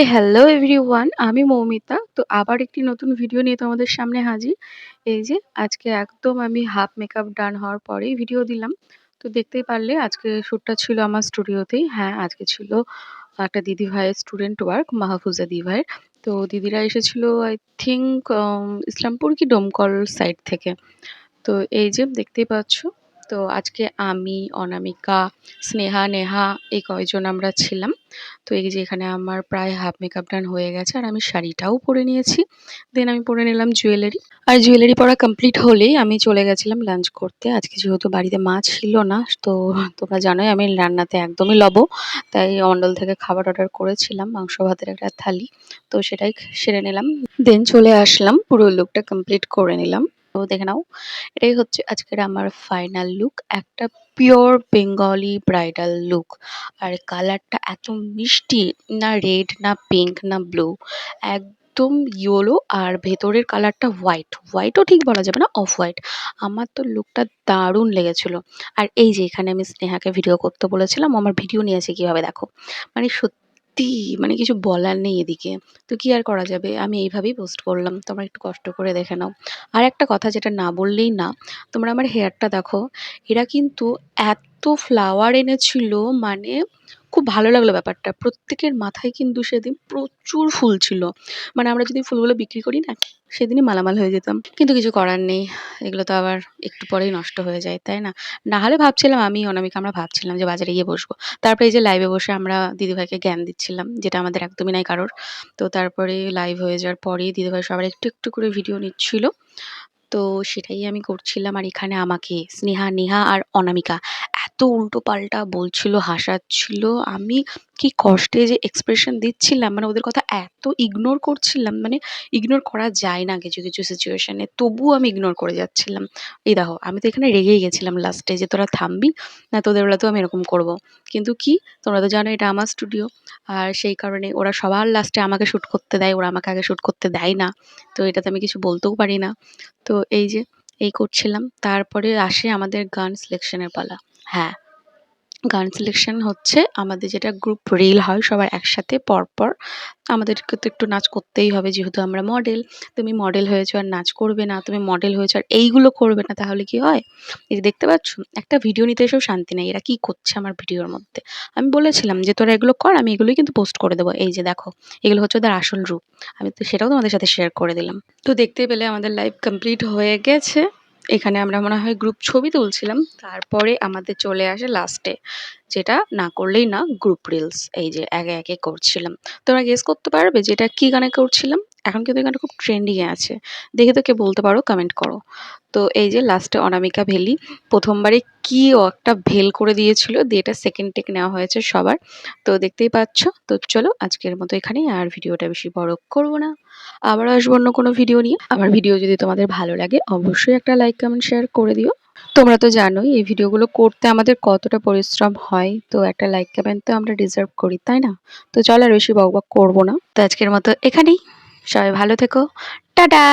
Hello everyone, আমি মৌমিতা। তো আবার একটি নতুন ভিডিও নিয়ে তোমাদের সামনে হাজির। এই যে আজকে একদম আমি হাফ মেকআপ ডান হওয়ার পরেই ভিডিও দিলাম। তো দেখতেই পারলে আজকে শ্যুটটা ছিল আমার স্টুডিওতেই। হ্যাঁ, আজকে ছিল একটা দিদিভাইয়ের স্টুডেন্ট ওয়ার্ক, মাহফুজা দিদিভাইয়ের। তো দিদিরা এসেছিল আই থিংক ইসলামপুর কি ডোমকল সাইড থেকে। তো এই যে দেখতেই পাচ্ছ, তো আজকে আমি, অনামিকা, স্নেহা, নেহা এই কয়জন আমরা ছিলাম। তো এই যে এখানে আমার প্রায় হাফ মেকআপ ডান হয়ে গেছে আর আমি শাড়িটাও পরে নিয়েছি। দেন আমি পরে নিলাম জুয়েলারি। আর জুয়েলারি পরা কমপ্লিট হলেই আমি চলে গেছিলাম লাঞ্চ করতে। আজকে যেহেতু বাড়িতে মা ছিল না, তো তোমরা জানোই আমি রান্নাতে একদমই লবো। তাই অন্ডল থেকে খাবার অর্ডার করেছিলাম, মাংস ভাতের একটা থালি। তো সেটাই সেরে নিলাম। দেন চলে আসলাম, পুরো লুকটা কমপ্লিট করে নিলাম। তো দেখে নাও, এটাই হচ্ছে আজকের আমার ফাইনাল লুক। একটা পিওর বেঙ্গলি ব্রাইডাল লুক। আর কালারটা এত মিষ্টি, না রেড না পিঙ্ক না ব্লু, একদম ইয়েলো। আর ভেতরের কালারটা হোয়াইট, হোয়াইটও ঠিক বলা যাবে না, অফ হোয়াইট। আমার তো লুকটা দারুণ লেগেছিল। আর এই যে এখানে আমি স্নেহাকে ভিডিও করতে বলেছিলাম, ও আমার ভিডিও নিয়েছে কিভাবে দেখো। মানে সত্যি, মানে কিছু বলার নেই এদিকে। তো কি আর করা যাবে, আমি এইভাবেই পোস্ট করলাম, তোমরা একটু কষ্ট করে দেখে নাও। আর একটা কথা যেটা না বললেই না, তোমরা আমার হেয়ারটা দেখো। এরা কিন্তু এত ফ্লাওয়ার এনেছিল, মানে খুব ভালো লাগলো ব্যাপারটা। প্রত্যেকের মাথায় কিন্তু সেদিন প্রচুর ফুল ছিল। মানে আমরা যদি ফুলগুলো বিক্রি করি না, সেদিনই মালামাল হয়ে যেতাম। কিন্তু কিছু করার নেই, এগুলো তো আবার একটু পরেই নষ্ট হয়ে যায়, তাই না? না হলে ভাবছিলাম, আমি অনামিকা আমরা ভাবছিলাম যে বাজারে গিয়ে বসবো। তারপরে এই যে লাইভে বসে আমরা দিদিভাইকে জ্ঞান দিচ্ছিলাম, যেটা আমাদের একদমই নাই কারোর। তো তারপরে লাইভ হয়ে যাওয়ার পরেই দিদিভাই সবার একটু একটু করে ভিডিও নিচ্ছিল। তো সেটাই আমি করছিলাম। আর এখানে আমাকে স্নেহা, নেহা আর অনামিকা এত উল্টোপাল্টা বলছিল, হাসাচ্ছিল। আমি কি কষ্টে যে এক্সপ্রেশন দিচ্ছিলাম, মানে ওদের কথা এত ইগনোর করছিলাম, মানে ইগনোর করা যায় না কিছু কিছু সিচুয়েশনে, তবুও আমি ইগনোর করে যাচ্ছিলাম। এই দেখো, আমি তো এখানে রেগেই গেছিলাম লাস্টে, যে তোরা থামবি না, তোদের বেলাতেও আমি এরকম করব। কিন্তু কি, তোমরা তো জানো এটা আমার স্টুডিও। আর সেই কারণে ওরা সবার লাস্টে আমাকে শ্যুট করতে দেয়, ওরা আমাকে আগে শ্যুট করতে দেয় না। তো এটাতে আমি কিছু বলতেও পারি না। তো এই যে এই করছিলাম। তারপরে আসে আমাদের গান সিলেকশনের পালা। হ্যাঁ, গান সিলেকশন হচ্ছে আমাদের, যেটা গ্রুপ রিল হয় সবার একসাথে পরপর। আমাদেরকে তো একটু নাচ করতেই হবে, যেহেতু আমরা মডেল। তুমি মডেল হয়েছো আর নাচ করবে না, তুমি মডেল হয়েছো আর এইগুলো করবে না, তাহলে কি হয়? এই যে দেখতে পাচ্ছ, একটা ভিডিও নিতে এসেও শান্তি নেই, এরা কি করছে আমার ভিডিওর মধ্যে। আমি বলেছিলাম যে তোরা এগুলো কর, আমি এগুলোই কিন্তু পোস্ট করে দেবো। এই যে দেখো, এগুলো হচ্ছে ওদের আসল রূপ। আমি তো সেটাও তোমাদের সাথে শেয়ার করে দিলাম। তো দেখতে পেলে আমাদের লাইভ কমপ্লিট হয়ে গেছে। এখানে আমরা মনে হয় গ্রুপ ছবি তুলছিলাম। তারপরে আমাদের চলে আসে লাস্টে, যেটা না করলেই না, গ্রুপ রিলস। এই যে একে একে করছিলাম। তোমরা গেস করতে পারবে যে এটা কি গানে করছিলাম? এখন কিন্তু এই গানটা খুব ট্রেন্ডিং এ আছে। দেখে তো কে বলতে পারো, কমেন্ট করো। তো এই যে লাস্টে অনামিকা ভেলি প্রথমবারে কি ও একটা ভেল করে দিয়েছিল, দিয়ে এটা সেকেন্ড টেক নেওয়া হয়েছে সবার। তো দেখতেই পাচ্ছ। তো চলো আজকের মতো এখানেই, আর ভিডিওটা বেশি বড় করবো না। আবার আসবো অন্য কোনো ভিডিও নিয়ে। আমার ভিডিও যদি তোমাদের ভালো লাগে, অবশ্যই একটা লাইক কমেন্ট শেয়ার করে দিও। তোমরা তো জানোই এই ভিডিওগুলো করতে আমাদের কতটা পরিশ্রম হয়। তো একটা লাইক কমেন্ট তো আমরা ডিজার্ভ করি, তাই না? তো চলো আর বেশি বকবক করবো না। তো আজকের মতো এখানেই। সবাই ভালো থেকো। টাটা।